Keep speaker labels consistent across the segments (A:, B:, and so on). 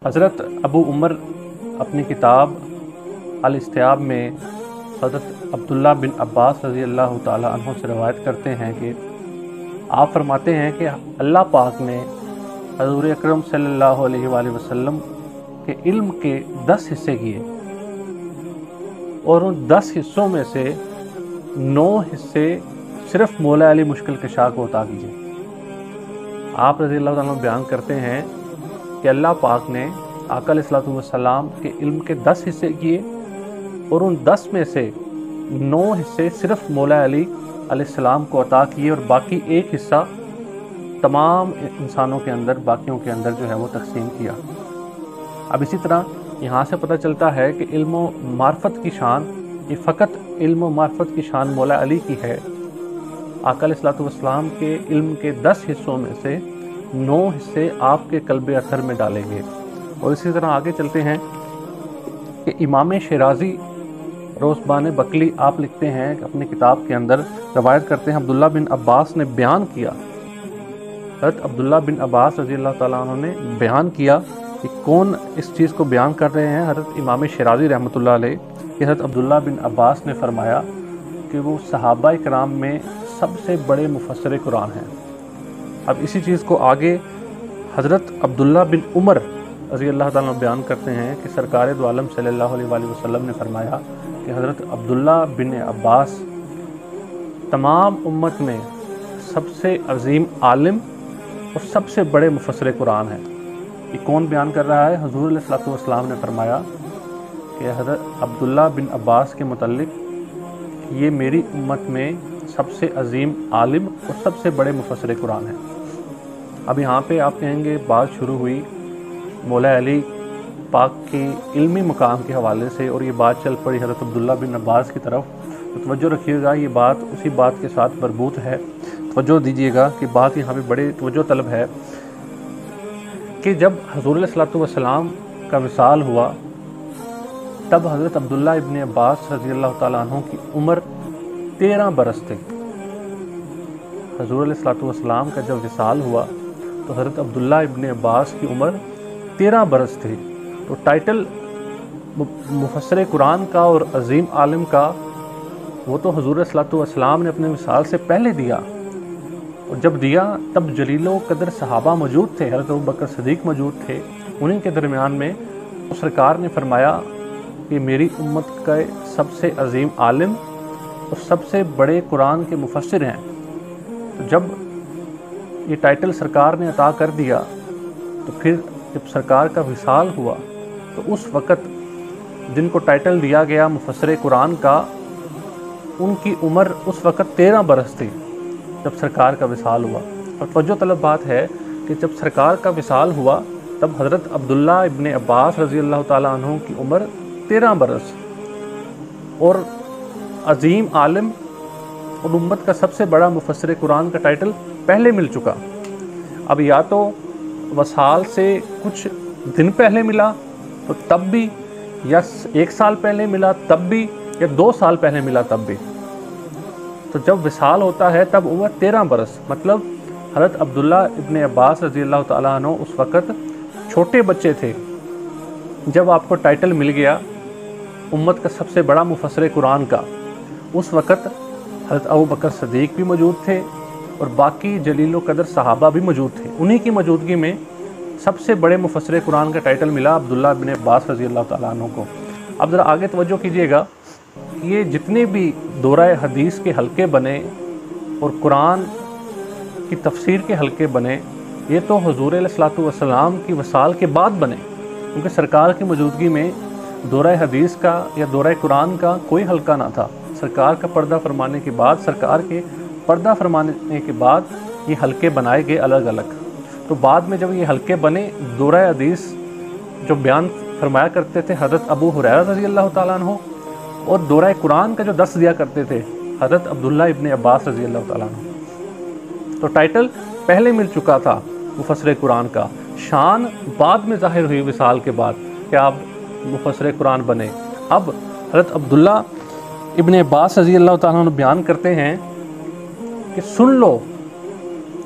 A: حضرت ابو عمر اپنی کتاب الاستیاب میں حضرت عبداللہ بن عباس رضی اللہ تعالیٰ عنہ سے روایت کرتے ہیں کہ آپ فرماتے ہیں کہ اللہ پاک نے حضور اکرم صلی اللہ علیہ وآلہ وسلم کے علم کے 10 حصے کیے اور ان 10 حصوں میں سے 9 حصے صرف مولا علی مشکل کشا کو عطا کیے۔ آپ رضی اللہ تعالیٰ بیان کرتے ہیں کہ اللہ پاک نے آقا علیہ الصلوۃ والسلام کے علم کے 10 حصے کیے اور ان 10 میں سے 9 حصے صرف مولا علی علیہ السلام کو عطا کیے اور باقی ایک حصہ تمام انسانوں کے اندر، باقیوں کے اندر جو ہے وہ تقسیم کیا۔ اب اسی طرح یہاں سے پتہ چلتا ہے کہ علم و معرفت کی شان یہ فقط علم و معرفت کی شان مولا علی کی ہے۔ آقا علیہ الصلوۃ والسلام کے علم کے 10 حصوں میں سے 9 حصے آپ کے قلب اطہر میں ڈالیں گے۔ اور اسی طرح آگے چلتے ہیں کہ امام شیرازی روزبان بکلی آپ لکھتے ہیں کہ اپنی کتاب کے اندر روایت کرتے ہیں عبداللہ بن عباس نے بیان کیا، حضرت عبداللہ بن عباس رضی اللہ تعالیٰ عنہ نے بیان کیا کہ کون اس چیز کو بیان کر رہے ہیں؟ حضرت امام شیرازی رحمۃ اللہ علیہ کہ حضرت عبداللہ بن عباس نے فرمایا کہ وہ صحابہ کرام میں سب سے بڑے مفسر قرآن ہیں۔ اب اسی چیز کو آگے حضرت عبداللہ بن عمر رضی اللہ تعالیٰ بیان کرتے ہیں کہ سرکار دو عالم صلی اللہ علیہ وآلہ وسلم نے فرمایا کہ حضرت عبداللہ بن عباس تمام امت میں سب سے عظیم عالم اور سب سے بڑے مفسر قرآن ہیں۔ یہ کون بیان کر رہا ہے؟ حضور علیہ الصلوۃ والسلام نے فرمایا کہ حضرت عبداللہ بن عباس کے متعلق یہ میری امت میں سب سے عظیم عالم اور سب سے بڑے مفسر قرآن ہیں۔ اب یہاں پہ آپ کہیں گے بات شروع ہوئی مولا علی پاک کی علمی مقام کے حوالے سے اور یہ بات چل پڑی حضرت عبداللہ بن عباس کی طرف، تو توجہ رکھیے گا، یہ بات اسی بات کے ساتھ مربوط ہے۔ توجہ دیجیے گا کہ بات یہاں پہ بڑے توجہ طلب ہے کہ جب حضور علیہ الصلوۃ والسلام کا وصال ہوا تب حضرت عبداللہ ابن عباس رضی اللہ تعالیٰ عنہ کی عمر 13 برس تھی۔ حضور علیہ الصلوۃ والسلام کا جب وصال ہوا تو حضرت عبداللہ ابن عباس کی عمر 13 برس تھی۔ تو ٹائٹل مفسر قرآن کا اور عظیم عالم کا وہ تو حضور علیہ الصلوۃ والسلام نے اپنے وصال سے پہلے دیا، اور جب دیا تب جلیل و قدر صحابہ موجود تھے، حضرت ابوبکر صدیق موجود تھے، انہیں کے درمیان میں سرکار نے فرمایا کہ میری امت کا سب سے عظیم عالم اور سب سے بڑے قرآن کے مفسر ہیں۔ تو جب یہ ٹائٹل سرکار نے عطا کر دیا تو پھر جب سرکار کا وصال ہوا تو اس وقت جن کو ٹائٹل دیا گیا مفسر قرآن کا ان کی عمر اس وقت 13 برس تھی جب سرکار کا وصال ہوا۔ اور توجہ طلب بات ہے کہ جب سرکار کا وصال ہوا تب حضرت عبداللہ ابن عباس رضی اللہ تعالیٰ عنہ کی عمر 13 برس اور عظیم عالم اور امت کا سب سے بڑا مفسر قرآن کا ٹائٹل پہلے مل چکا۔ اب یا تو وصال سے کچھ دن پہلے ملا تو تب بھی، یا 1 سال پہلے ملا تب بھی، یا 2 سال پہلے ملا تب بھی۔ تو جب وصال ہوتا ہے تب عمر 13 برس، مطلب حضرت عبداللہ ابن عباس رضی اللہ تعالیٰ عنہ اس وقت چھوٹے بچے تھے جب آپ کو ٹائٹل مل گیا امت کا سب سے بڑا مفسر قرآن کا۔ اس وقت حضرت ابوبکر صدیق بھی موجود تھے اور باقی جلیل و قدر صحابہ بھی موجود تھے، انہی کی موجودگی میں سب سے بڑے مفسر قرآن کا ٹائٹل ملا عبداللہ بن عباس رضی اللہ تعالیٰ عنہ کو۔ اب ذرا آگے توجہ کیجیے گا، یہ جتنے بھی دورہ حدیث کے حلقے بنے اور قرآن کی تفسیر کے حلقے بنے یہ تو حضور علیہ الصلوۃ والسلام کی وصال کے بعد بنے، کیونکہ سرکار کی موجودگی میں دورہ حدیث کا یا دورہ قرآن کا کوئی حلقہ نہ تھا۔ سرکار کا پردہ فرمانے کے بعد، سرکار کے پردہ فرمانے کے بعد یہ حلقے بنائے گئے الگ الگ۔ تو بعد میں جب یہ حلقے بنے، دورہ حدیث جو بیان فرمایا کرتے تھے حضرت ابو ہریرہ رضی اللہ تعالیٰ عنہ، اور دورہ قرآن کا جو درس دیا کرتے تھے حضرت عبداللہ ابن عباس رضی اللہ تعالیٰ عنہ۔ تو ٹائٹل پہلے مل چکا تھا مفسر قرآن کا، شان بعد میں ظاہر ہوئی وصال کے بعد کہ آپ مفسر قرآن بنے۔ اب حضرت عبداللہ ابن عباس رضی اللہ تعالیٰ عنہ بیان کرتے ہیں کہ سن لو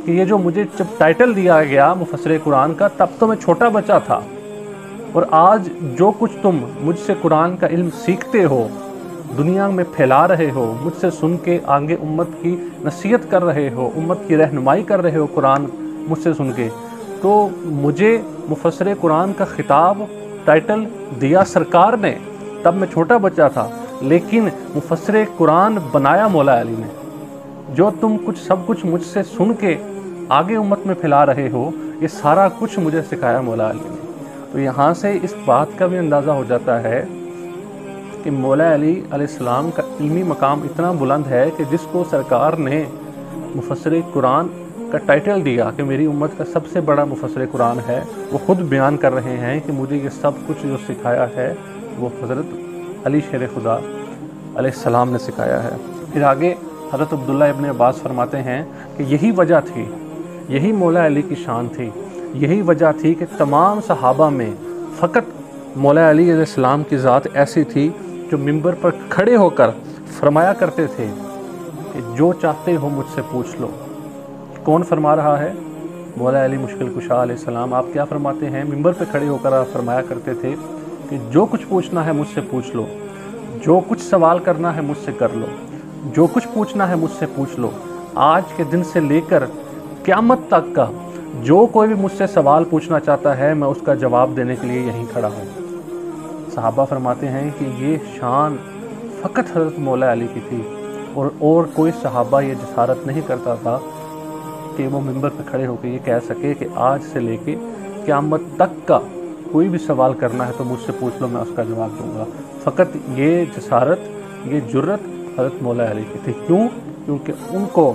A: کہ یہ جو مجھے جب ٹائٹل دیا گیا مفسر قرآن کا تب تو میں چھوٹا بچہ تھا، اور آج جو کچھ تم مجھ سے قرآن کا علم سیکھتے ہو، دنیا میں پھیلا رہے ہو، مجھ سے سن کے آگے امت کی نصیحت کر رہے ہو، امت کی رہنمائی کر رہے ہو قرآن مجھ سے سن کے، تو مجھے مفسر قرآن کا خطاب ٹائٹل دیا سرکار نے، تب میں چھوٹا بچہ تھا، لیکن مفسر قرآن بنایا مولا علی نے۔ جو تم سب کچھ مجھ سے سن کے آگے امت میں پھیلا رہے ہو، یہ سارا کچھ مجھے سکھایا مولا علی نے۔ تو یہاں سے اس بات کا بھی اندازہ ہو جاتا ہے کہ مولا علی علیہ السلام کا علمی مقام اتنا بلند ہے کہ جس کو سرکار نے مفسر قرآن کا ٹائٹل دیا کہ میری امت کا سب سے بڑا مفسر قرآن ہے، وہ خود بیان کر رہے ہیں کہ مجھے یہ سب کچھ جو سکھایا ہے وہ حضرت علی شیر خدا علیہ السلام نے سکھایا ہے۔ پھر آگے حضرت عبداللہ ابن عباس فرماتے ہیں کہ یہی وجہ تھی، یہی مولا علی کی شان تھی، یہی وجہ تھی کہ تمام صحابہ میں فقط مولا علی علیہ السلام کی ذات ایسی تھی جو منبر پر کھڑے ہو کر فرمایا کرتے تھے کہ جو چاہتے ہو مجھ سے پوچھ لو۔ کون فرما رہا ہے؟ مولا علی مشکل کشا علیہ السلام۔ آپ کیا فرماتے ہیں؟ منبر پہ کھڑے ہو کر آپ فرمایا کرتے تھے کہ جو کچھ پوچھنا ہے مجھ سے پوچھ لو، جو کچھ سوال کرنا ہے مجھ سے کر لو، جو کچھ پوچھنا ہے مجھ سے پوچھ لو۔ آج کے دن سے لے کر قیامت تک کا جو کوئی بھی مجھ سے سوال پوچھنا چاہتا ہے میں اس کا جواب دینے کے لیے یہیں کھڑا ہوں۔ صحابہ فرماتے ہیں کہ یہ شان فقط حضرت مولا علی کی تھی، اور کوئی صحابہ یہ جسارت نہیں کرتا تھا کہ وہ منبر پہ کھڑے ہو کے یہ کہہ سکے کہ آج سے لے کے قیامت تک کا کوئی بھی سوال کرنا ہے تو مجھ سے پوچھ لو، میں اس کا جواب دوں گا۔ فقط یہ جسارت، یہ جرت حضرت مولا علی کی تھی۔ کیوں؟ کیونکہ ان کو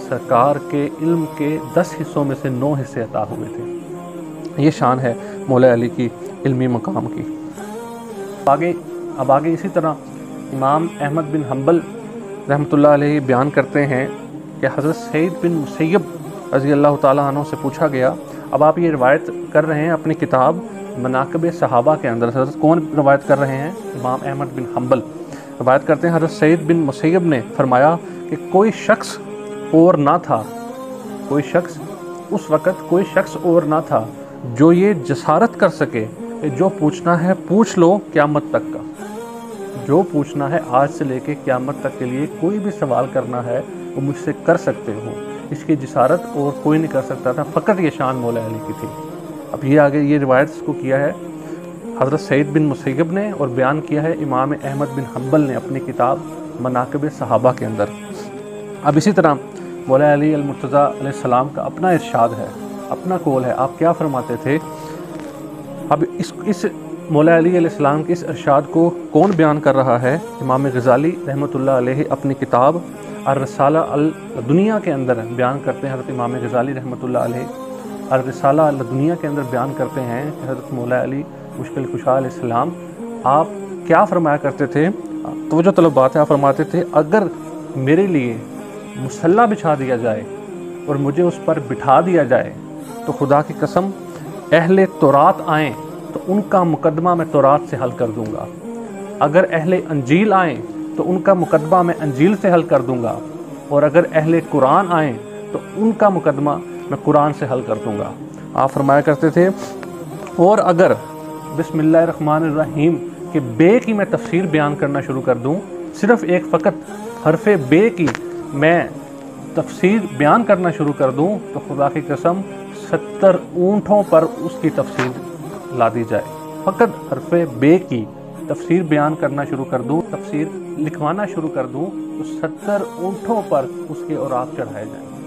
A: سرکار کے علم کے 10 حصوں میں سے 9 حصے عطا ہوئے تھے۔ یہ شان ہے مولا علی کی علمی مقام کی۔ اب آگے اسی طرح امام احمد بن حنبل رحمۃ اللہ علیہ بیان کرتے ہیں کہ حضرت سعید بن مسیب رضی اللہ تعالیٰ عنہ سے پوچھا گیا۔ اب آپ یہ روایت کر رہے ہیں اپنی کتاب مناقب صحابہ کے اندر۔ حضرت کون روایت کر رہے ہیں؟ امام احمد بن حنبل روایت کرتے ہیں حضرت سعید بن مسیب نے فرمایا کہ کوئی شخص اور نہ تھا، اس وقت کوئی شخص اور نہ تھا جو یہ جسارت کر سکے کہ جو پوچھنا ہے پوچھ لو قیامت تک کا، جو پوچھنا ہے آج سے لے کے قیامت تک کے لیے کوئی بھی سوال کرنا ہے وہ مجھ سے کر سکتے ہو۔ اس کی جسارت اور کوئی نہیں کر سکتا تھا، فقط یہ شان مولا علی کی تھی۔ اب یہ آگے یہ روایت اس کو کیا ہے حضرت سعید بن مسیب نے، اور بیان کیا ہے امام احمد بن حنبل نے اپنی کتاب مناقب صحابہ کے اندر۔ اب اسی طرح مولا علی المرتضیٰ علیہ السلام کا اپنا ارشاد ہے، اپنا قول ہے۔ آپ کیا فرماتے تھے؟ اب اس مولا علی علیہ السلام کے اس ارشاد کو کون بیان کر رہا ہے؟ امام غزالی رحمۃ اللہ علیہ اپنی کتاب الرسالہ الدنیا کے اندر بیان کرتے ہیں۔ حضرت امام غزالی رحمۃ اللہ علیہ الرسالہ الدنیا کے اندر بیان کرتے ہیں کہ حضرت مولا علی مشکل کشا علیہ السلام آپ کیا فرمایا کرتے تھے؟ توجہ طلب بات ہے، آپ فرماتے تھے اگر میرے لیے مصلی بچھا دیا جائے اور مجھے اس پر بٹھا دیا جائے تو خدا کی قسم اہل تورات آئیں تو ان کا مقدمہ میں تورات سے حل کر دوں گا، اگر اہل انجیل آئیں تو ان کا مقدمہ میں انجیل سے حل کر دوں گا، اور اگر اہل قرآن آئیں تو ان کا مقدمہ میں قرآن سے حل کر دوں گا۔ آپ فرمایا کرتے تھے اور اگر بسم اللہ الرحمن الرحیم کہ بے کی میں تفسیر بیان کرنا شروع کر دوں، صرف ایک فقط حرف بے کی میں تفسیر بیان کرنا شروع کر دوں تو خدا کی قسم 70 اونٹوں پر اس کی تفسیر لا دی جائے۔ فقط حرف بے کی تفسیر بیان کرنا شروع کر دوں، تفسیر لکھوانا شروع کر دوں تو 70 اونٹوں پر اس کے اوراق چڑھائے جائیں۔